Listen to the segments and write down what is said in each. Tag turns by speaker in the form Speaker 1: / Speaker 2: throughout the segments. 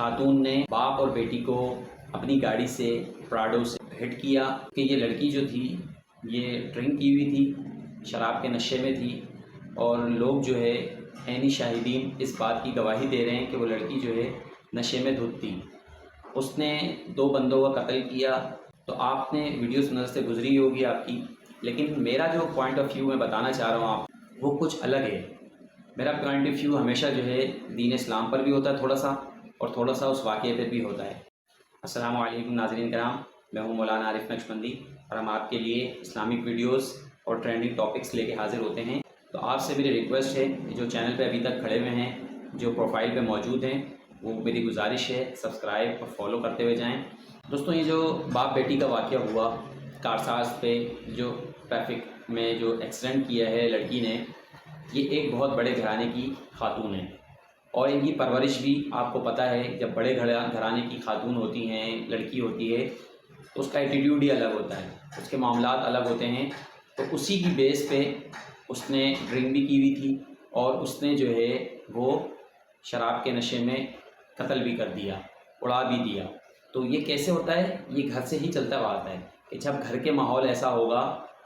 Speaker 1: خاتون نے باپ اور بیٹی کو اپنی گاڑی سے پراڈو سے ہٹ کیا کہ یہ لڑکی جو تھی یہ ڈرنک کی ہوئی تھی، شراب کے نشے میں تھی، اور لوگ جو ہے عینی شاہدین اس بات کی گواہی دے رہے ہیں کہ وہ لڑکی جو ہے نشے میں دھت تھی۔ اس نے 2 بندوں کا قتل کیا۔ تو آپ نے ویڈیوز نظر سے گزری ہوگی آپ کی، لیکن میرا جو پوائنٹ آف ویو میں بتانا چاہ رہا ہوں آپ وہ کچھ الگ ہے۔ میرا پوائنٹ آف ویو ہمیشہ جو ہے دین اسلام پر بھی ہوتا ہے تھوڑا سا، اور تھوڑا سا اس واقعے پہ بھی ہوتا ہے۔ السلام علیکم ناظرین کرام، میں ہوں مولانا عارف نقشبندی، اور ہم آپ کے لیے اسلامک ویڈیوز اور ٹرینڈنگ ٹاپکس لے کے حاضر ہوتے ہیں۔ تو آپ سے میری ریکویسٹ ہے، جو چینل پہ ابھی تک کھڑے ہوئے ہیں، جو پروفائل پہ موجود ہیں، وہ میری گزارش ہے سبسکرائب اور فالو کرتے ہوئے جائیں۔ دوستوں، یہ جو باپ بیٹی کا واقعہ ہوا کارساز پہ، جو ٹریفک میں جو ایکسیڈنٹ کیا ہے لڑکی نے، یہ ایک بہت بڑے گھرانے کی خاتون ہے، اور ان کی پرورش بھی آپ کو پتہ ہے، جب بڑے گھرانے کی خاتون ہوتی ہیں، لڑکی ہوتی ہے، تو اس کا ایٹیٹیوڈ ہی الگ ہوتا ہے، اس کے معاملات الگ ہوتے ہیں۔ تو اسی کی بیس پہ اس نے ڈرنک بھی کی ہوئی تھی، اور اس نے جو ہے وہ شراب کے نشے میں قتل بھی کر دیا، اڑا بھی دیا۔ تو یہ کیسے ہوتا ہے؟ یہ گھر سے ہی چلتا ہوا آتا ہے کہ جب گھر کے ماحول ایسا ہوگا،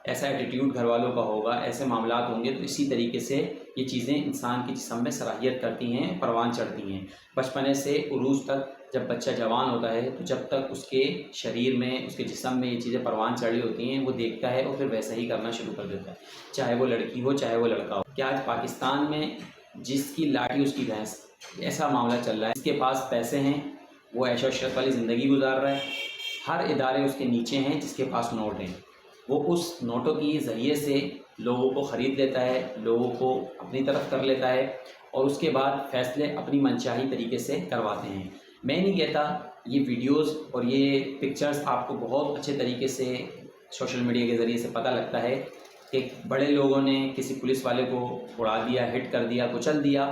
Speaker 1: ایسا ایٹیٹیوڈ گھر والوں کا ہوگا، ایسے معاملات ہوں گے، تو اسی طریقے سے یہ چیزیں انسان کے جسم میں صلاحیت کرتی ہیں، پروان چڑھتی ہیں۔ بچپنے سے عروج تک جب بچہ جوان ہوتا ہے، تو جب تک اس کے شریر میں، اس کے جسم میں یہ چیزیں پروان چڑھی ہوتی ہیں، وہ دیکھتا ہے اور پھر ویسا ہی کرنا شروع کر دیتا ہے، چاہے وہ لڑکی ہو چاہے وہ لڑکا ہو۔ کیا آج پاکستان میں جس کی لاٹھی اس کی بھینس، ایسا معاملہ چل رہا ہے۔ جس کے پاس پیسے ہیں وہ عیش و عشرت والی زندگی گزار رہا ہے، ہر ادارے اس کے نیچے ہیں جس کے پاس نوٹ ہیں، وہ اس نوٹوں کی ذریعے سے لوگوں کو خرید لیتا ہے، لوگوں کو اپنی طرف کر لیتا ہے، اور اس کے بعد فیصلے اپنی منچاہی طریقے سے کرواتے ہیں۔ میں نہیں کہتا یہ ویڈیوز اور یہ پکچرز آپ کو بہت اچھے طریقے سے سوشل میڈیا کے ذریعے سے پتہ لگتا ہے کہ بڑے لوگوں نے کسی پولیس والے کو اڑا دیا، ہٹ کر دیا، کچل دیا،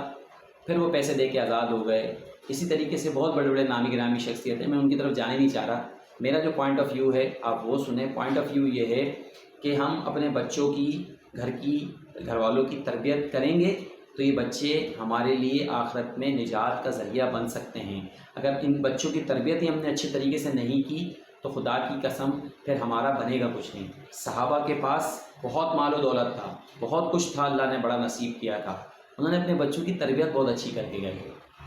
Speaker 1: پھر وہ پیسے دے کے آزاد ہو گئے۔ اسی طریقے سے بہت بڑے بڑے نامی گرامی شخصیتیں، میں ان کی طرف جانے نہیں چاہ رہا۔ میرا جو پوائنٹ آف ویو ہے آپ وہ سنیں۔ پوائنٹ آف ویو یہ ہے کہ ہم اپنے بچوں کی، گھر والوں کی تربیت کریں گے تو یہ بچے ہمارے لیے آخرت میں نجات کا ذریعہ بن سکتے ہیں۔ اگر ان بچوں کی تربیت ہی ہم نے اچھے طریقے سے نہیں کی تو خدا کی قسم پھر ہمارا بنے گا کچھ نہیں۔ صحابہ کے پاس بہت مال و دولت تھا، بہت کچھ تھا، اللہ نے بڑا نصیب کیا تھا، انہوں نے اپنے بچوں کی تربیت بہت اچھی کر کے گئے،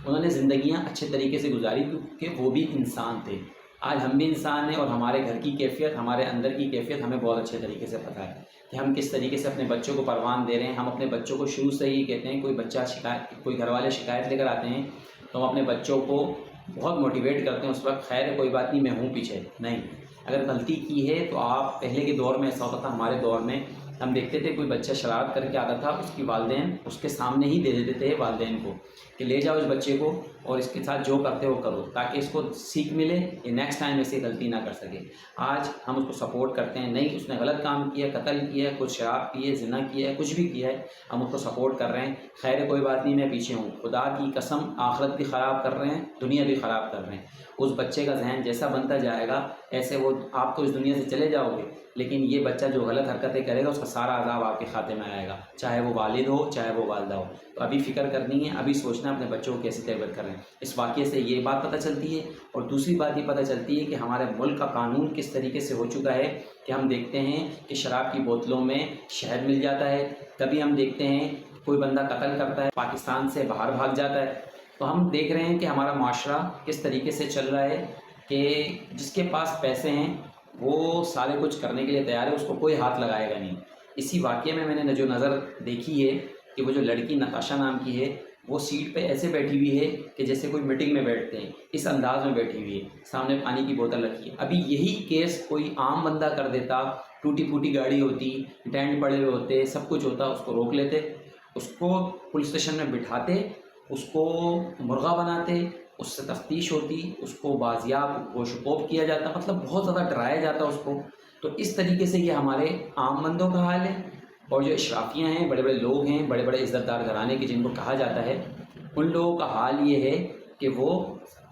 Speaker 1: انہوں نے زندگیاں اچھے طریقے سے گزاری کیونکہ وہ بھی انسان تھے۔ آج ہم بھی انسان ہیں، اور ہمارے گھر کی کیفیت، ہمارے اندر کی کیفیت ہمیں بہت اچھے طریقے سے پتہ ہے کہ ہم کس طریقے سے اپنے بچوں کو پروان دے رہے ہیں۔ ہم اپنے بچوں کو شروع سے ہی کہتے ہیں، کوئی گھر والے شکایت لے کر آتے ہیں تو ہم اپنے بچوں کو بہت موٹیویٹ کرتے ہیں، اس وقت خیر ہے کوئی بات نہیں، میں ہوں پیچھے نہیں۔ اگر غلطی کی ہے تو آپ، پہلے کے دور میں ایسا ہوتا تھا، ہمارے دور میں ہم دیکھتے تھے کوئی بچہ شرارت کر کے آتا تھا، اس کی والدین اس کے سامنے ہی دے دیتے تھے والدین کو کہ لے جاؤ اس بچے کو اور اس کے ساتھ جو کرتے ہو کرو، تاکہ اس کو سیکھ ملے کہ نیکسٹ ٹائم ایسے غلطی نہ کر سکے۔ آج ہم اس کو سپورٹ کرتے ہیں، نہیں اس نے غلط کام کیا، قتل کیا، کچھ شراب پی ہے، زنا کیا ہے، کچھ بھی کیا ہے، ہم اس کو سپورٹ کر رہے ہیں، خیر ہے کوئی بات نہیں، میں پیچھے ہوں۔ خدا کی قسم آخرت بھی خراب کر رہے ہیں، دنیا بھی خراب کر رہے ہیں۔ اس بچے کا ذہن جیسا بنتا جائے گا ایسے وہ، آپ تو اس دنیا سے چلے جاؤ گے، لیکن یہ بچہ جو غلط حرکتیں کرے گا اس کا سارا عذاب آپ کے کھاتے میں آئے گا، چاہے وہ والد ہو چاہے وہ والدہ ہو۔ تو ابھی فکر کرنی ہے، ابھی سوچنا اپنے بچوں کو کیسے تربیت کر رہے ہیں۔ اس واقعے سے یہ بات پتہ چلتی ہے، اور دوسری بات یہ پتہ چلتی ہے کہ ہمارے ملک کا قانون کس طریقے سے ہو چکا ہے کہ ہم دیکھتے ہیں کہ شراب کی بوتلوں میں شہد مل جاتا ہے، کبھی ہم دیکھتے ہیں کوئی بندہ قتل کرتا ہے، پاکستان سے باہر بھاگ جاتا ہے۔ تو ہم دیکھ رہے ہیں کہ ہمارا معاشرہ کس طریقے سے چل رہا ہے کہ جس کے پاس پیسے ہیں وہ سارے کچھ کرنے کے لیے تیار ہے، اس کو کوئی ہاتھ لگائے گا نہیں۔ اسی واقعے میں نے جو نظر دیکھی ہے کہ وہ جو لڑکی نتاشا نام کی ہے، وہ سیٹ پہ ایسے بیٹھی ہوئی ہے کہ جیسے کوئی میٹنگ میں بیٹھتے ہیں، اس انداز میں بیٹھی ہوئی ہے، سامنے پانی کی بوتل رکھی ہے۔ ابھی یہی کیس کوئی عام بندہ کر دیتا، ٹوٹی پھوٹی گاڑی ہوتی، ڈینٹ پڑے ہوئے ہوتے، سب کچھ ہوتا، اس کو روک لیتے، اس کو پولیس اسٹیشن میں بٹھاتے، اس کو مرغا بناتے، اس سے تفتیش ہوتی، اس کو بازیاب گوش و پوب کیا جاتا، مطلب بہت زیادہ ڈرایا جاتا اس کو۔ تو اس طریقے سے یہ ہمارے عام بندوں کا حال ہے، اور جو اشرافیاں ہیں، بڑے بڑے لوگ ہیں، بڑے بڑے عزت دار گھرانے کے جن کو کہا جاتا ہے، ان لوگوں کا حال یہ ہے کہ وہ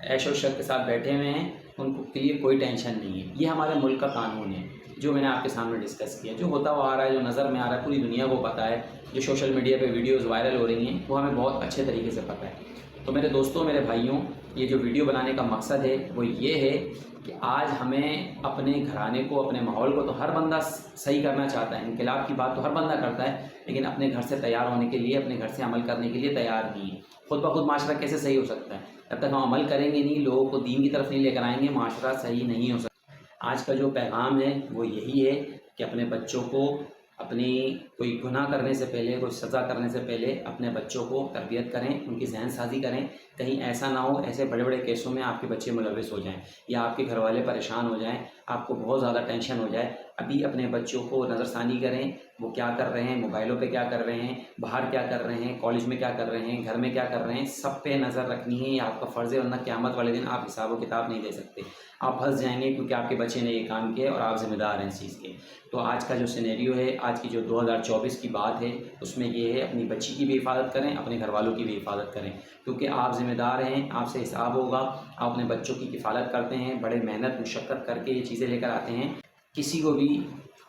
Speaker 1: عیش و عشرت کے ساتھ بیٹھے ہوئے ہیں، ان کو کے لیے کوئی ٹینشن نہیں ہے۔ یہ ہمارے ملک کا قانون ہے جو میں نے آپ کے سامنے ڈسکس کیا، جو ہوتا ہوا آ رہا ہے، جو نظر میں آ رہا ہے، پوری دنیا کو پتہ ہے، جو سوشل میڈیا پہ ویڈیوز وائرل ہو رہی ہیں وہ ہمیں بہت اچھے طریقے سے پتہ ہے۔ تو میرے دوستوں، میرے بھائیوں، یہ جو ویڈیو بنانے کا مقصد ہے وہ یہ ہے کہ آج ہمیں اپنے گھرانے کو، اپنے ماحول کو تو ہر بندہ صحیح کرنا چاہتا ہے، انقلاب کی بات تو ہر بندہ کرتا ہے، لیکن اپنے گھر سے تیار ہونے کے لیے، اپنے گھر سے عمل کرنے کے لیے تیار نہیں ہے۔ خود بخود معاشرہ کیسے صحیح ہو سکتا ہے؟ جب تک ہم عمل کریں گے نہیں، لوگوں کو دین کی طرف نہیں لے کر آئیں گے، معاشرہ صحیح نہیں ہو سکتا۔ آج کا جو پیغام ہے وہ یہی ہے کہ اپنے بچوں کو اپنی کوئی گناہ کرنے سے پہلے، کوئی سزا کرنے سے پہلے اپنے بچوں کو تربیت کریں، ان کی ذہن سازی کریں، کہیں ایسا نہ ہو ایسے بڑے بڑے کیسوں میں آپ کے بچے ملوث ہو جائیں یا آپ کے گھر والے پریشان ہو جائیں، آپ کو بہت زیادہ ٹینشن ہو جائے۔ ابھی اپنے بچوں کو نظر ثانی کریں، وہ کیا کر رہے ہیں، موبائلوں پہ کیا کر رہے ہیں، باہر کیا کر رہے ہیں، کالج میں کیا کر رہے ہیں، گھر میں کیا کر رہے ہیں، سب پہ نظر رکھنی ہے، یہ آپ کا فرض ہے، ورنہ قیامت والے دن آپ حساب و کتاب نہیں دے سکتے، آپ پھنس جائیں گے، کیونکہ آپ کے بچے نے یہ کام کیا اور آپ ذمہ دار ہیں اس چیز کے۔ تو آج کا جو سینیریو ہے، آج کی جو 2024 کی بات ہے، اس میں یہ ہے اپنی بچی کی بھی حفاظت کریں، اپنے گھر والوں کی بھی حفاظت کریں، کیونکہ آپ ذمہ دار ہیں، آپ سے حساب ہوگا، آپ اپنے بچوں کی کفالت کرتے ہیں، بڑے محنت مشقت کر کے یہ چیزیں لے کر آتے ہیں۔ کسی کو بھی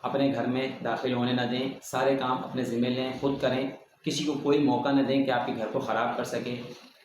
Speaker 1: اپنے گھر میں داخل ہونے نہ دیں، سارے کام اپنے ذمہ لیں، خود کریں، کسی کو کوئی موقع نہ دیں کہ آپ کے گھر کو خراب کر سکے۔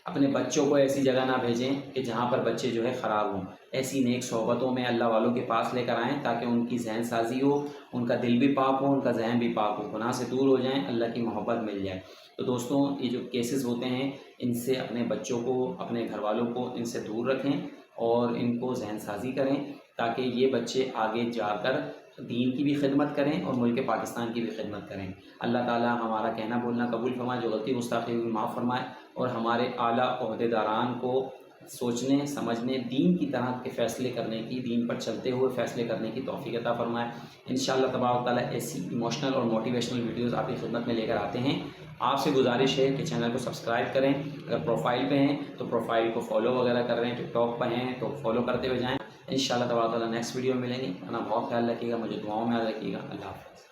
Speaker 1: اپنے بچوں کو ایسی جگہ نہ بھیجیں کہ جہاں پر بچے جو ہے خراب ہوں، ایسی نیک صحبتوں میں اللہ والوں کے پاس لے کر آئیں تاکہ ان کی ذہن سازی ہو، ان کا دل بھی پاک ہو، ان کا ذہن بھی پاک ہو، گناہ سے دور ہو جائیں، اللہ کی محبت مل جائے۔ تو دوستوں، یہ جو کیسز ہوتے ہیں ان سے اپنے بچوں کو، اپنے گھر والوں کو ان سے دور رکھیں اور ان کو ذہن سازی کریں تاکہ یہ بچے آگے جا کر دین کی بھی خدمت کریں اور ملک پاکستان کی بھی خدمت کریں۔ اللہ تعالیٰ ہمارا کہنا بولنا قبول فرمائے، جو غلطی گستاخی ہوئی معاف فرمائے، اور ہمارے اعلیٰ عہدیداران کو سوچنے سمجھنے، دین کی طرح کے فیصلے کرنے کی، دین پر چلتے ہوئے فیصلے کرنے کی توفیق عطا فرمائے۔ انشاءاللہ تبارک تعالیٰ ایسی ایموشنل اور موٹیویشنل ویڈیوز آپ کی خدمت میں لے کر آتے ہیں۔ آپ سے گزارش ہے کہ چینل کو سبسکرائب کریں، اگر پروفائل پہ ہیں تو پروفائل کو فالو وغیرہ کر رہے ہیں، ٹک ٹاک پہ ہیں تو فالو کرتے ہوئے جائیں۔ انشاءاللہ تبارک تعالیٰ نیکسٹ ویڈیو میں ملیں گے، اپنا بہت خیال رکھیے گا، مجھے دعاؤں میں یاد رکھیے گا۔ اللہ حافظ۔